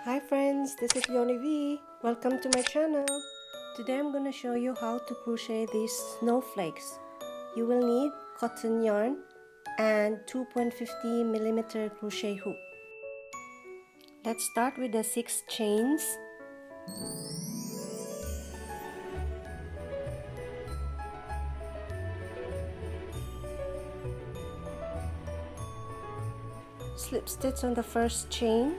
Hi friends, this is Yoni V. Welcome to my channel. Today I'm going to show you how to crochet these snowflakes. You will need cotton yarn and 2.50mm crochet hook. Let's start with the 6 chains. Slip stitch on the first chain.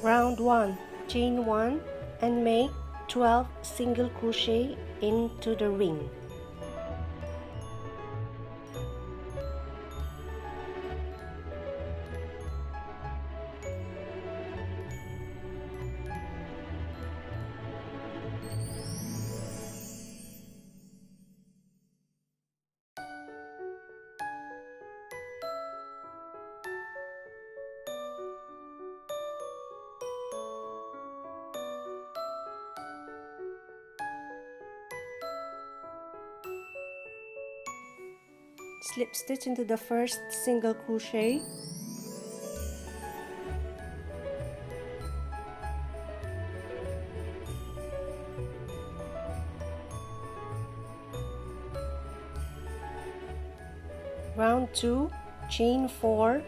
Round 1, chain 1 and make 12 single crochet into the ring. Slip stitch into the first single crochet. Round 2, chain 4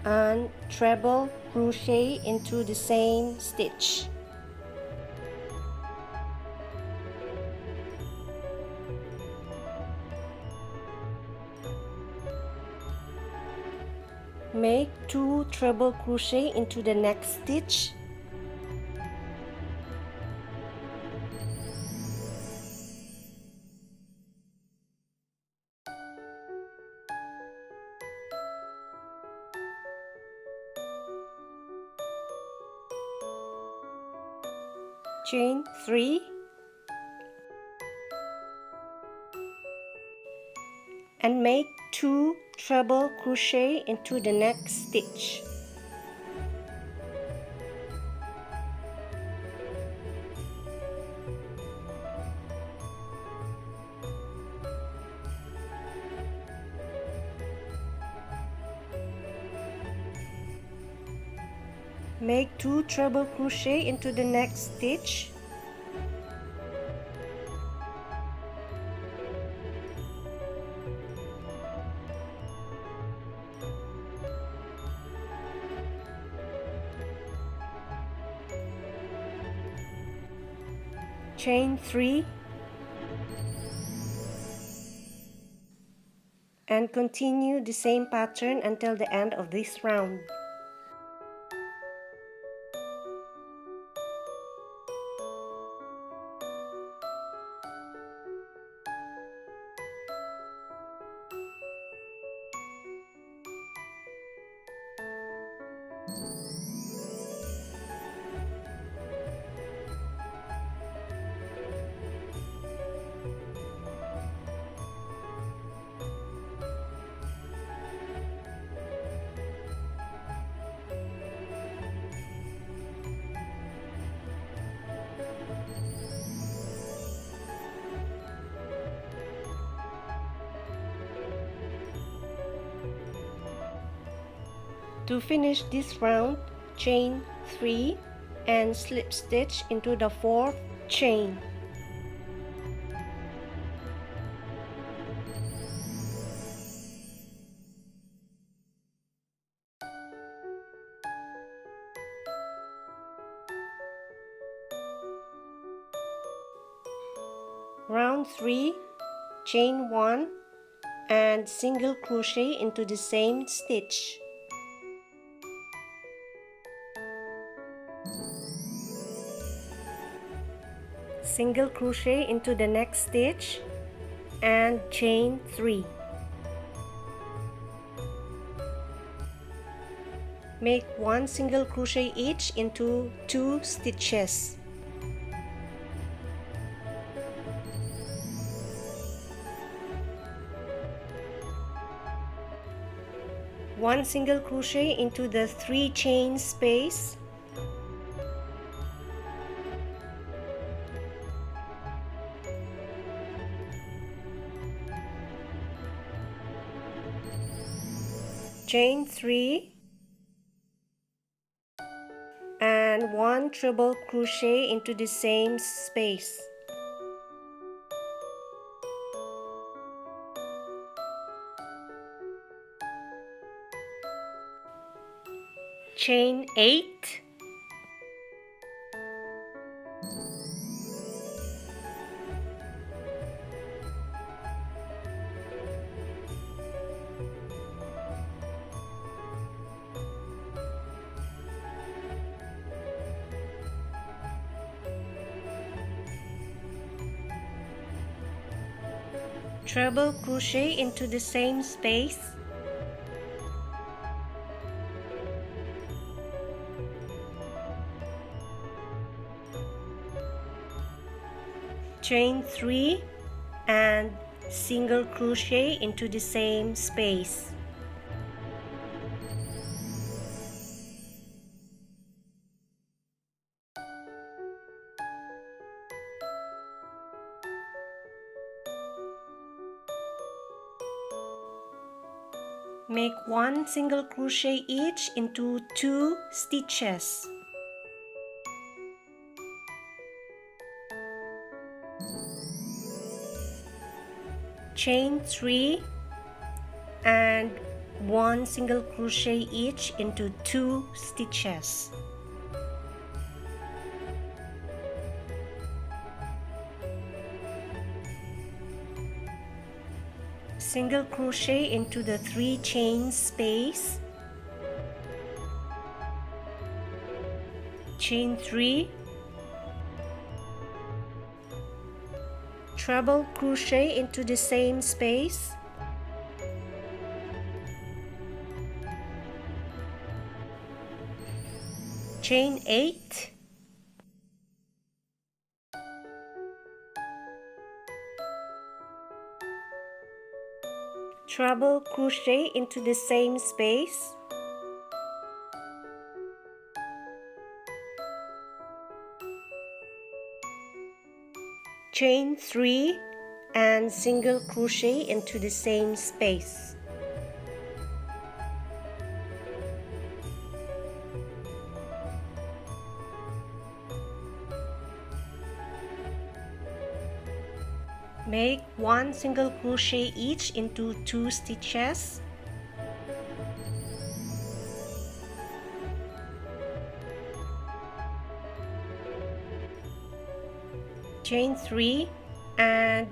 and treble crochet into the same stitch. Make 2 treble crochet into the next stitch. Chain 3 and make 2 treble crochet into the next stitch. Make 2 treble crochet into the next stitch. Chain 3 and continue the same pattern until the end of this round. To finish this round, chain 3 and slip stitch into the 4th chain. Round 3, chain 1 and single crochet into the same stitch. Single crochet into the next stitch and chain 3. Make 1 single crochet each into 2 stitches. One single crochet into the 3 chain space. chain 3 and 1 treble crochet into the same space. Chain 8 treble crochet into the same space, chain 3 and single crochet into the same space. Make 1 single crochet each into 2 stitches. Chain 3 and 1 single crochet each into 2 stitches. Single crochet into the 3 chain space, chain 3, treble crochet into the same space, chain 8, treble crochet into the same space, chain 3 and single crochet into the same space. Make 1 single crochet each into 2 stitches. Chain 3 and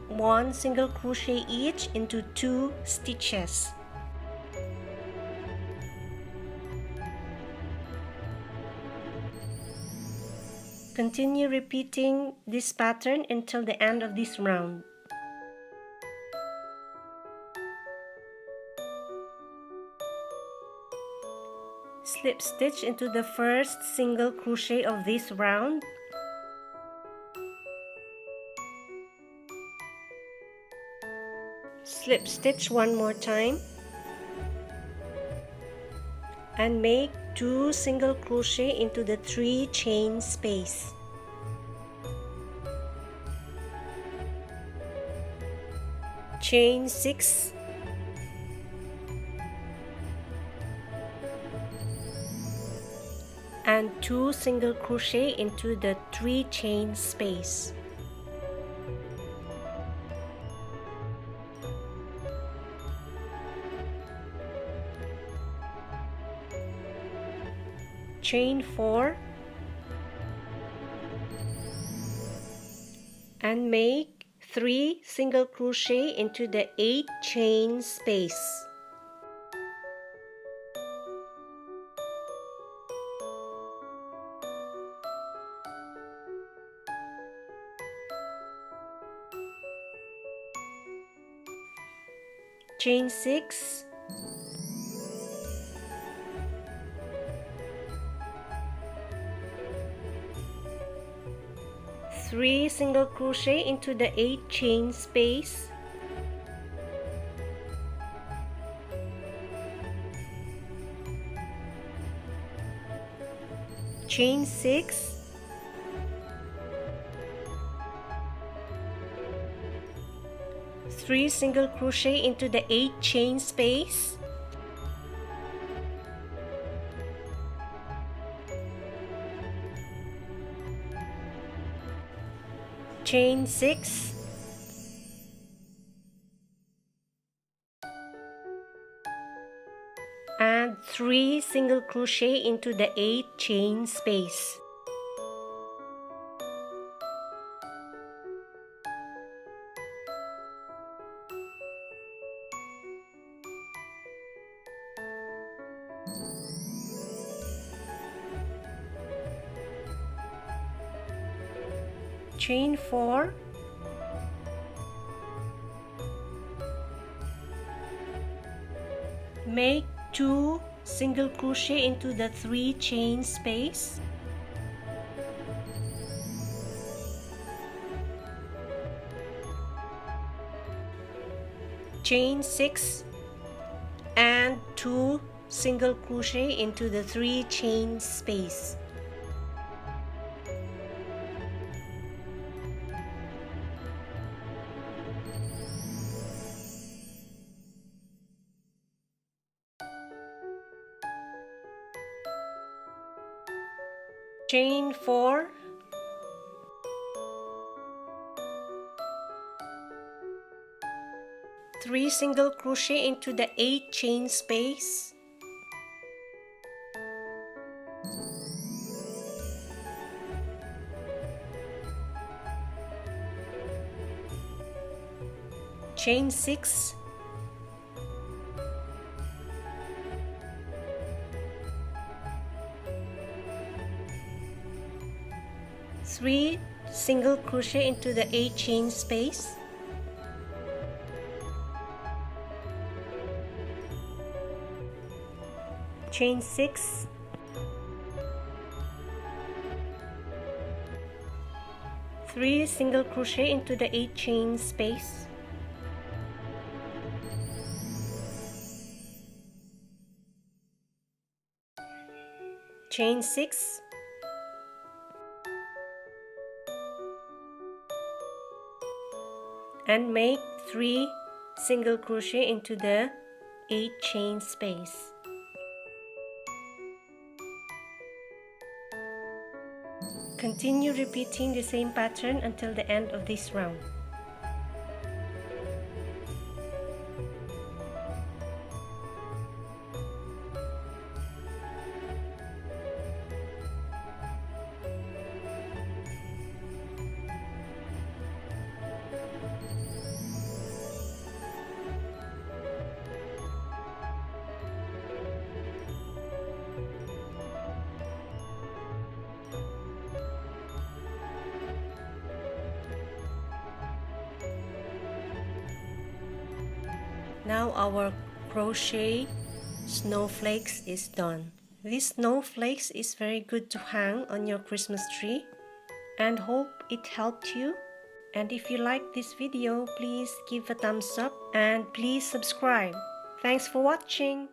1 single crochet each into 2 stitches. Continue repeating this pattern until the end of this round. Slip stitch into the first single crochet of this round. Slip stitch one more time and make 2 single crochet into the 3 chain space. Chain 6 and 2 single crochet into the 3 chain space. Chain 4 and make 3 single crochet into the 8 chain space. Chain 6 3 single crochet into the 8 chain space, chain 6 3 single crochet into the 8 chain space, chain 6, and 3 single crochet into the 8 chain space. Chain 4, make 2 single crochet into the 3 chain space. Chain 6 and 2 single crochet into the 3 chain space. Chain 4, three single crochet into the 8 chain space. Chain 6, three single crochet into the 8 chain space. Chain 6, three single crochet into the 8 chain space. Chain 6, and make 3 single crochet into the 8 chain space. Continue repeating the same pattern until the end of this round. Now our crochet snowflakes is done. This snowflakes is very good to hang on your Christmas tree, and hope it helped you. And if you like this video, please give a thumbs up and please subscribe. Thanks for watching.